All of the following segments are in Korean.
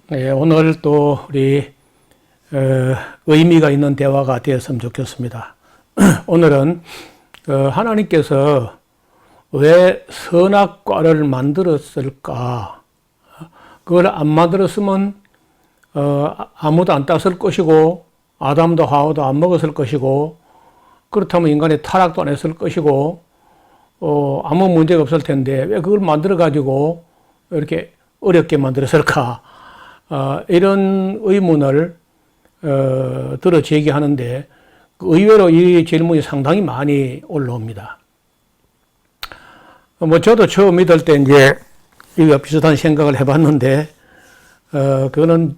네, 오늘 또 우리 의미가 있는 대화가 되었으면 좋겠습니다. 오늘은 하나님께서 왜 선악과를 만들었을까? 그걸 안 만들었으면 아무도 안 땄을 것이고 아담도 하와도 안 먹었을 것이고 그렇다면 인간의 타락도 안 했을 것이고 아무 문제가 없을 텐데 왜 그걸 만들어 가지고 이렇게 어렵게 만들었을까? 이런 의문을 들어 제기하는데 의외로 이 질문이 상당히 많이 올라옵니다. 저도 처음 믿을 때 이제 이거 비슷한 생각을 해봤는데 그거는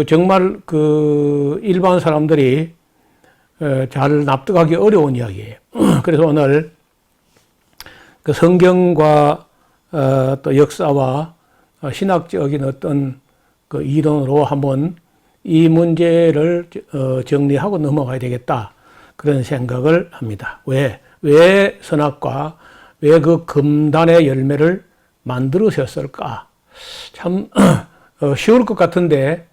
정말 일반 사람들이 잘 납득하기 어려운 이야기예요. 그래서 오늘 성경과 또 역사와 신학적인 어떤 이론으로 한번 이 문제를 정리하고 넘어가야 되겠다. 그런 생각을 합니다. 왜 선악과, 왜 그 금단의 열매를 만들으셨을까? 참, 쉬울 것 같은데,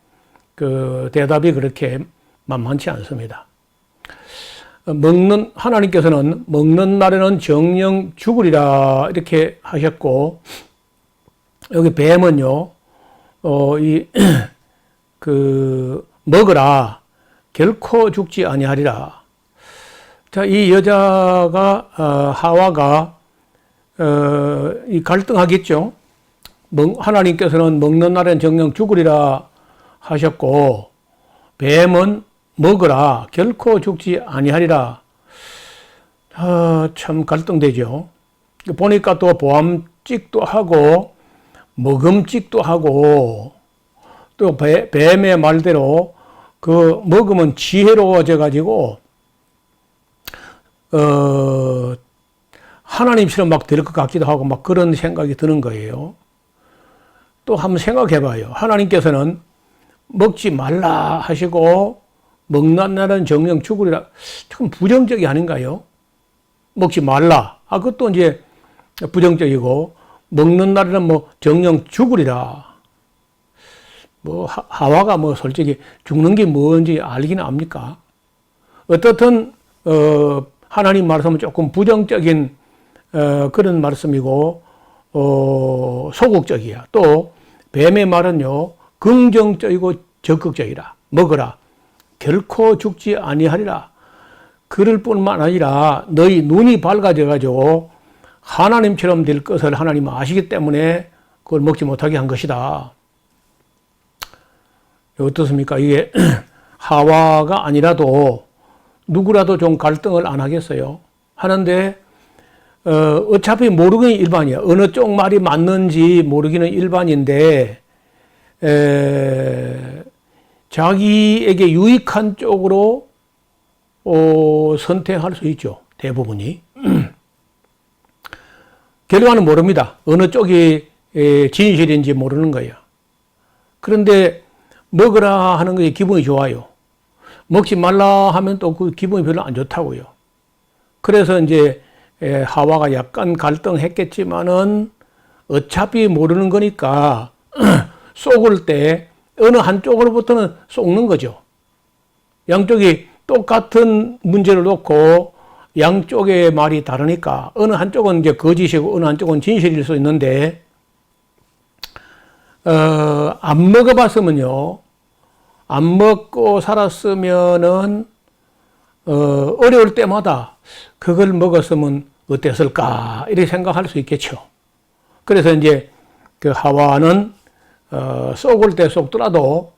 대답이 그렇게 만만치 않습니다. 하나님께서는 먹는 날에는 정령 죽으리라, 이렇게 하셨고, 여기 뱀은요, 먹으라, 결코 죽지 아니하리라. 자, 이 여자가, 하와가, 이 갈등하겠죠? 하나님께서는 먹는 날엔 정령 죽으리라 하셨고, 뱀은 먹으라, 결코 죽지 아니하리라. 참 갈등되죠. 보니까 또 보암직도 하고, 먹음직도 하고 또 뱀의 말대로 먹으면 지혜로워져 가지고 하나님처럼 막 될 것 같기도 하고 막 그런 생각이 드는 거예요. 또 한번 생각해 봐요. 하나님께서는 먹지 말라 하시고 먹는 날은 정령 죽으리라. 참 부정적이 아닌가요? 먹지 말라. 그것도 이제 부정적이고 먹는 날에는 정령 죽으리라. 하와가 솔직히 죽는 게 뭔지 알기는 압니까? 어떻든, 하나님 말씀은 조금 부정적인, 그런 말씀이고, 소극적이야. 또, 뱀의 말은요, 긍정적이고 적극적이라. 먹으라. 결코 죽지 아니하리라. 그럴 뿐만 아니라 너희 눈이 밝아져 가지고 하나님처럼 될 것을 하나님은 아시기 때문에 그걸 먹지 못하게 한 것이다. 어떻습니까? 이게 하와가 아니라도 누구라도 좀 갈등을 안 하겠어요? 하는데 어차피 모르기는 일반이야. 어느 쪽 말이 맞는지 모르기는 일반인데 자기에게 유익한 쪽으로 선택할 수 있죠. 대부분이. 결과는 모릅니다. 어느 쪽이 진실인지 모르는 거예요. 그런데 먹으라 하는 것이 기분이 좋아요. 먹지 말라 하면 또 그 기분이 별로 안 좋다고요. 그래서 이제 하와가 약간 갈등했겠지만은 어차피 모르는 거니까 쏘을 때 어느 한쪽으로부터는 쏘는 거죠. 양쪽이 똑같은 문제를 놓고 양쪽의 말이 다르니까 어느 한쪽은 이제 거짓이고 어느 한쪽은 진실일 수 있는데 안 먹어봤으면요, 안 먹고 살았으면은 어려울 때마다 그걸 먹었으면 어땠을까 이렇게 생각할 수 있겠죠. 그래서 이제 하와는 쏘을 때 쏘더라도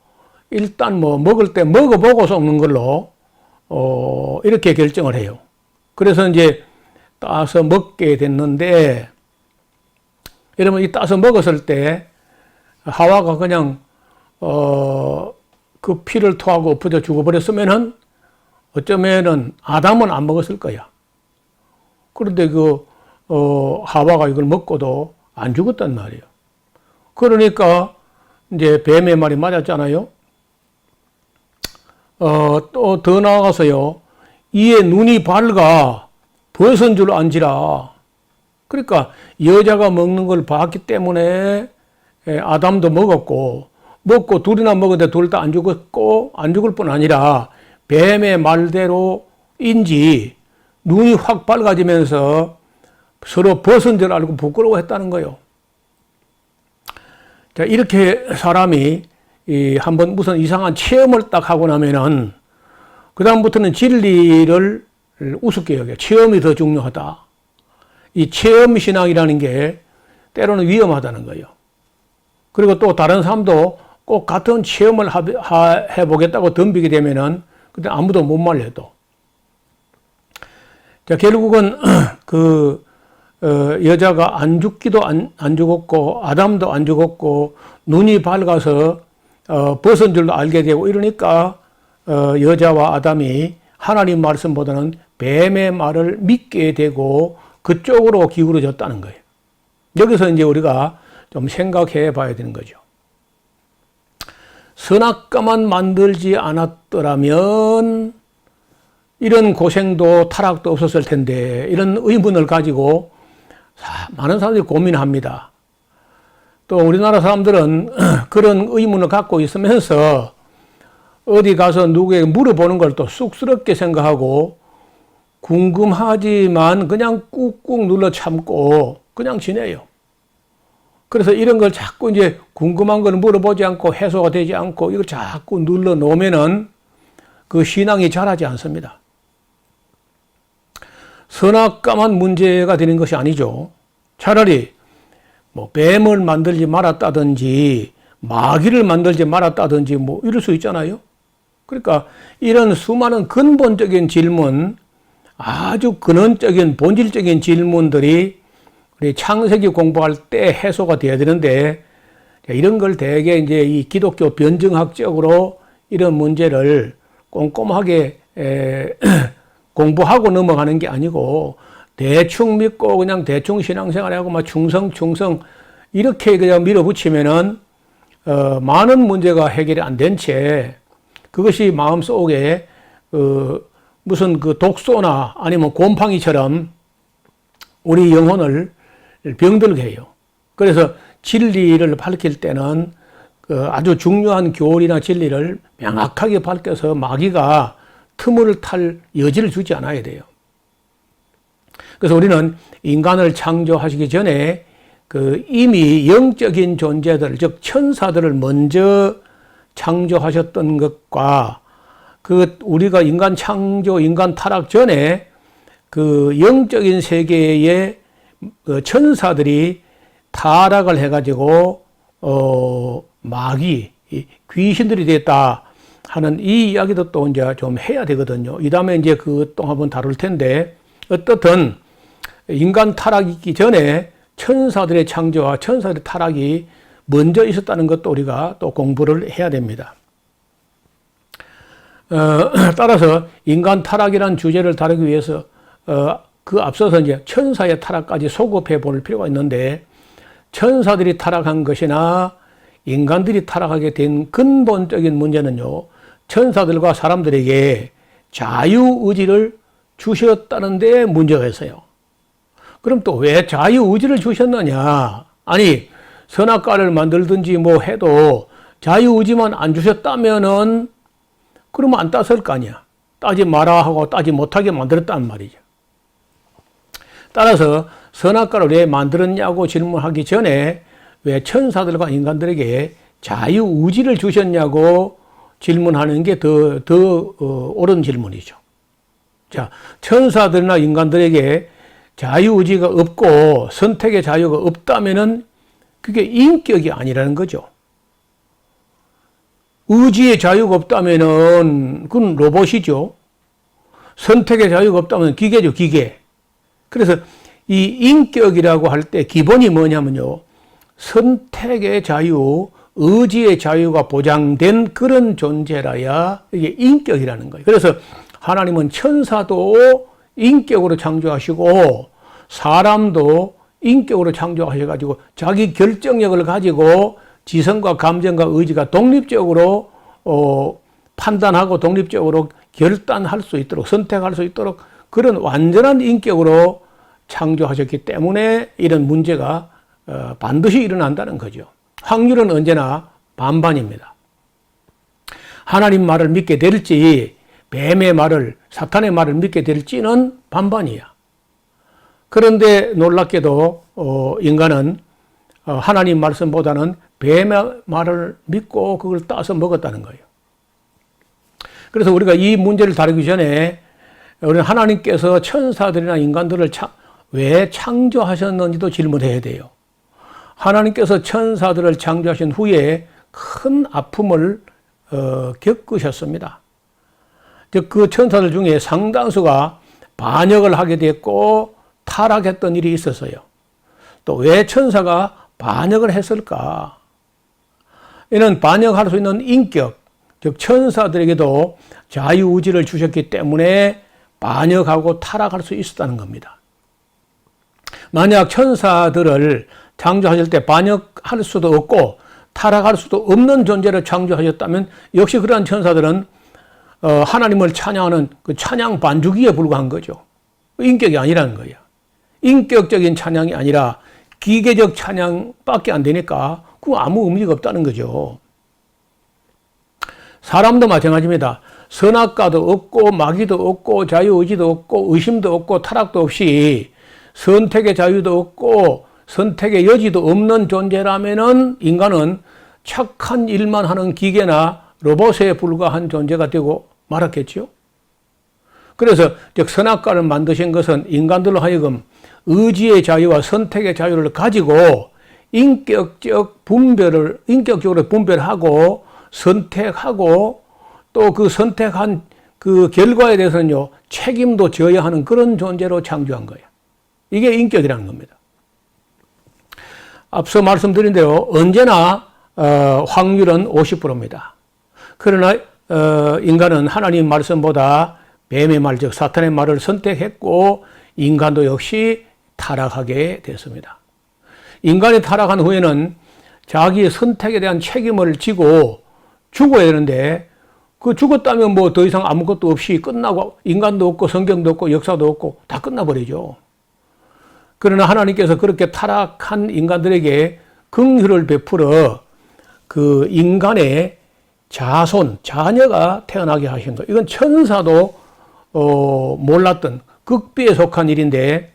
일단 먹을 때 먹어보고 쏘는 걸로 이렇게 결정을 해요. 그래서 이제 따서 먹게 됐는데, 여러분, 이 따서 먹었을 때 하와가 그냥 그 피를 토하고 엎어져 죽어버렸으면은 어쩌면은 아담은 안 먹었을 거야. 그런데 하와가 이걸 먹고도 안 죽었단 말이에요. 그러니까 이제 뱀의 말이 맞았잖아요. 또 더 나아가서요, 이에 눈이 밝아 벗은 줄 안지라. 그러니까 여자가 먹는 걸 봤기 때문에 아담도 먹었고, 먹고 둘이나 먹었는데 둘 다 안 죽었고, 안 죽을 뿐 아니라 뱀의 말대로인지 눈이 확 밝아지면서 서로 벗은 줄 알고 부끄러워했다는 거예요. 자, 이렇게 사람이 한번 무슨 이상한 체험을 딱 하고 나면은 그다음부터는 진리를 우습게 여겨요. 체험이 더 중요하다. 이 체험 신앙이라는 게 때로는 위험하다는 거예요. 그리고 또 다른 사람도 꼭 같은 체험을 해보겠다고 덤비게 되면은 그때 아무도 못 말려도. 자, 결국은 여자가 안 죽기도 안 죽었고, 아담도 안 죽었고, 눈이 밝아서 벗은 줄도 알게 되고 이러니까 여자와 아담이 하나님 말씀보다는 뱀의 말을 믿게 되고 그쪽으로 기울어졌다는 거예요. 여기서 이제 우리가 좀 생각해 봐야 되는 거죠. 선악과만 만들지 않았더라면 이런 고생도 타락도 없었을 텐데, 이런 의문을 가지고 많은 사람들이 고민합니다. 또 우리나라 사람들은 그런 의문을 갖고 있으면서 어디 가서 누구에게 물어보는 걸 또 쑥스럽게 생각하고 궁금하지만 그냥 꾹꾹 눌러 참고 그냥 지내요. 그래서 이런 걸 자꾸 이제 궁금한 걸 물어보지 않고 해소가 되지 않고 이걸 자꾸 눌러 놓으면은 그 신앙이 자라지 않습니다. 선악과만 문제가 되는 것이 아니죠. 차라리 뭐 뱀을 만들지 말았다든지 마귀를 만들지 말았다든지 뭐 이럴 수 있잖아요. 그러니까 이런 수많은 근본적인 질문, 아주 근원적인 본질적인 질문들이 우리 창세기 공부할 때 해소가 돼야 되는데, 이런 걸 대개 이제 이 기독교 변증학적으로 이런 문제를 꼼꼼하게 공부하고 넘어가는 게 아니고 대충 믿고 그냥 대충 신앙생활하고 막 충성 이렇게 그냥 밀어붙이면은 많은 문제가 해결이 안 된 채 그것이 마음속에 무슨 그 독소나 아니면 곰팡이처럼 우리 영혼을 병들게 해요. 그래서 진리를 밝힐 때는 아주 중요한 교리나 진리를 명확하게 밝혀서 마귀가 틈을 탈 여지를 주지 않아야 돼요. 그래서 우리는 인간을 창조하시기 전에 이미 영적인 존재들, 즉 천사들을 먼저 창조하셨던 것과 우리가 인간 창조, 인간 타락 전에 영적인 세계의 천사들이 타락을 해가지고 마귀, 귀신들이 됐다 하는 이 이야기도 또 이제 좀 해야 되거든요. 이 다음에 이제 또 한번 다룰 텐데, 어떻든 인간 타락이 있기 전에 천사들의 창조와 천사들의 타락이 먼저 있었다는 것도 우리가 또 공부를 해야 됩니다. 따라서 인간 타락이라는 주제를 다루기 위해서 그 앞서서 이제 천사의 타락까지 소급해 볼 필요가 있는데, 천사들이 타락한 것이나 인간들이 타락하게 된 근본적인 문제는요, 천사들과 사람들에게 자유의지를 주셨다는 데 문제가 있어요. 그럼 또 왜 자유의지를 주셨느냐? 아니, 선악과를 만들든지 뭐 해도 자유의지만 안 주셨다면은 그러면 안 땄을 거 아니야. 따지 마라 하고 따지 못하게 만들었단 말이죠. 따라서 선악과를 왜 만들었냐고 질문하기 전에 왜 천사들과 인간들에게 자유의지를 주셨냐고 질문하는 게 더 옳은 질문이죠. 자, 천사들이나 인간들에게 자유의지가 없고 선택의 자유가 없다면은 그게 인격이 아니라는 거죠. 의지의 자유가 없다면은 그건 로봇이죠. 선택의 자유가 없다면 기계죠, 기계. 그래서 이 인격이라고 할 때 기본이 뭐냐면요, 선택의 자유, 의지의 자유가 보장된 그런 존재라야 이게 인격이라는 거예요. 그래서 하나님은 천사도 인격으로 창조하시고 사람도 인격으로 창조하셔가지고 자기 결정력을 가지고 지성과 감정과 의지가 독립적으로 판단하고 독립적으로 결단할 수 있도록, 선택할 수 있도록 그런 완전한 인격으로 창조하셨기 때문에 이런 문제가 반드시 일어난다는 거죠. 확률은 언제나 반반입니다. 하나님 말을 믿게 될지 뱀의 말을, 사탄의 말을 믿게 될지는 반반이야. 그런데 놀랍게도 인간은 하나님 말씀보다는 뱀의 말을 믿고 그걸 따서 먹었다는 거예요. 그래서 우리가 이 문제를 다루기 전에 우리는 하나님께서 천사들이나 인간들을 왜 창조하셨는지도 질문해야 돼요. 하나님께서 천사들을 창조하신 후에 큰 아픔을 겪으셨습니다. 즉 그 천사들 중에 상당수가 반역을 하게 됐고 타락했던 일이 있었어요. 또 왜 천사가 반역을 했을까? 이는 반역할 수 있는 인격, 즉 천사들에게도 자유의지를 주셨기 때문에 반역하고 타락할 수 있었다는 겁니다. 만약 천사들을 창조하실 때 반역할 수도 없고 타락할 수도 없는 존재를 창조하셨다면 역시 그러한 천사들은 하나님을 찬양하는 그 찬양 반주기에 불과한 거죠. 인격이 아니라는 거예요. 인격적인 찬양이 아니라 기계적 찬양밖에 안 되니까 그거 아무 의미가 없다는 거죠. 사람도 마찬가지입니다. 선악과도 없고 마귀도 없고 자유의지도 없고 의심도 없고 타락도 없이 선택의 자유도 없고 선택의 여지도 없는 존재라면은 인간은 착한 일만 하는 기계나 로봇에 불과한 존재가 되고 말았겠죠. 그래서 즉 선악과를 만드신 것은 인간들로 하여금 의지의 자유와 선택의 자유를 가지고 인격적으로 분별하고 선택하고 또 그 선택한 그 결과에 대해서는요 책임도 져야 하는 그런 존재로 창조한 거예요. 이게 인격이라는 겁니다. 앞서 말씀드린 대로 언제나 확률은 50%입니다. 그러나 인간은 하나님 말씀보다 뱀의 말, 즉 사탄의 말을 선택했고 인간도 역시 타락하게 됐습니다. 인간이 타락한 후에는 자기의 선택에 대한 책임을 지고 죽어야 되는데 그 죽었다면 뭐 더 이상 아무것도 없이 끝나고 인간도 없고 성경도 없고 역사도 없고 다 끝나버리죠. 그러나 하나님께서 그렇게 타락한 인간들에게 긍휼을 베풀어 그 인간의 자손, 자녀가 태어나게 하신 것. 이건 천사도 몰랐던 극비에 속한 일인데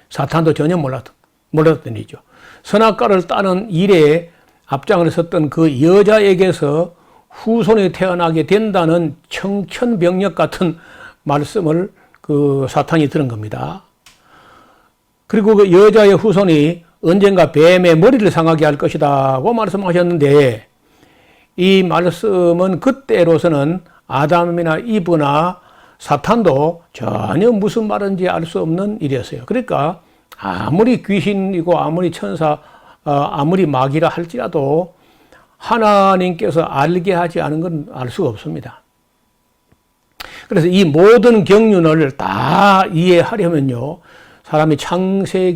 사탄도 전혀 몰랐던 일이죠. 선악과를 따는 일에 앞장을 섰던 그 여자에게서 후손이 태어나게 된다는 청천벽력 같은 말씀을 그 사탄이 들은 겁니다. 그리고 그 여자의 후손이 언젠가 뱀의 머리를 상하게 할 것이다고 말씀하셨는데 이 말씀은 그때로서는 아담이나 이브나 사탄도 전혀 무슨 말인지 알 수 없는 일이었어요. 그러니까 아무리 귀신이고 아무리 천사, 아무리 마귀라 할지라도 하나님께서 알게 하지 않은 건 알 수가 없습니다. 그래서 이 모든 경륜을 다 이해하려면요, 사람이 창세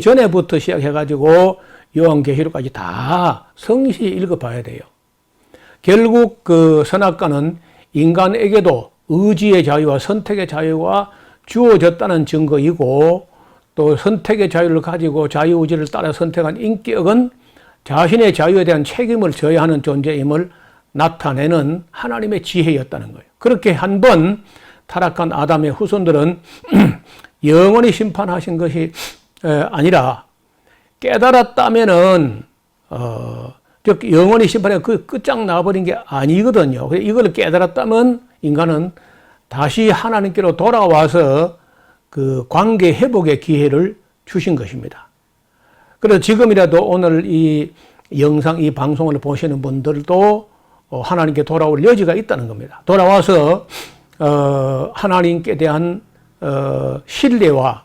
전에부터 시작해가지고 요한계시록까지 다 성실히 읽어봐야 돼요. 결국 그 선악과는 인간에게도 의지의 자유와 선택의 자유가 주어졌다는 증거이고 또 선택의 자유를 가지고 자유의지를 따라 선택한 인격은 자신의 자유에 대한 책임을 져야 하는 존재임을 나타내는 하나님의 지혜였다는 거예요. 그렇게 한번 타락한 아담의 후손들은 영원히 심판하신 것이 아니라 깨달았다면은 즉 영원히 심판에 그 끝장 나버린 게 아니거든요. 그래서 이걸 깨달았다면 인간은 다시 하나님께로 돌아와서 그 관계 회복의 기회를 주신 것입니다. 그래서 지금이라도 오늘 이 영상, 이 방송을 보시는 분들도 하나님께 돌아올 여지가 있다는 겁니다. 돌아와서 하나님께 대한 신뢰와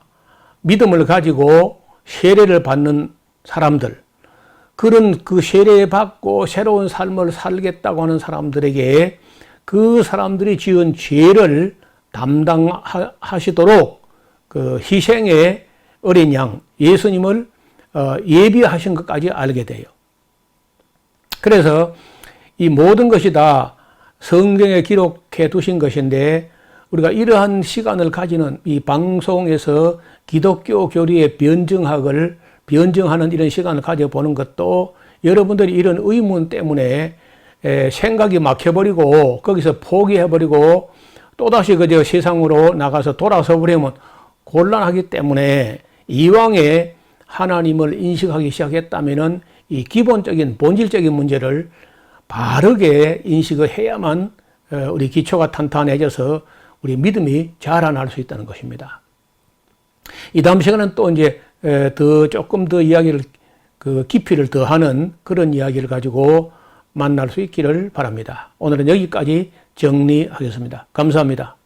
믿음을 가지고 세례를 받는 사람들, 그런 그 세례받고 새로운 삶을 살겠다고 하는 사람들에게 그 사람들이 지은 죄를 담당하시도록 그 희생의 어린 양 예수님을 예비하신 것까지 알게 돼요. 그래서 이 모든 것이 다 성경에 기록해 두신 것인데 우리가 이러한 시간을 가지는 이 방송에서 기독교 교리의 변증학을 변증하는 이런 시간을 가져보는 것도 여러분들이 이런 의문 때문에 생각이 막혀버리고 거기서 포기해버리고 또다시 그저 세상으로 나가서 돌아서 버리면 곤란하기 때문에 이왕에 하나님을 인식하기 시작했다면은 이 기본적인 본질적인 문제를 바르게 인식을 해야만 우리 기초가 탄탄해져서 우리 믿음이 자라날 수 있다는 것입니다. 이 다음 시간은 또 이제 조금 더 이야기를 깊이를 더하는 그런 이야기를 가지고 만날 수 있기를 바랍니다. 오늘은 여기까지 정리하겠습니다. 감사합니다.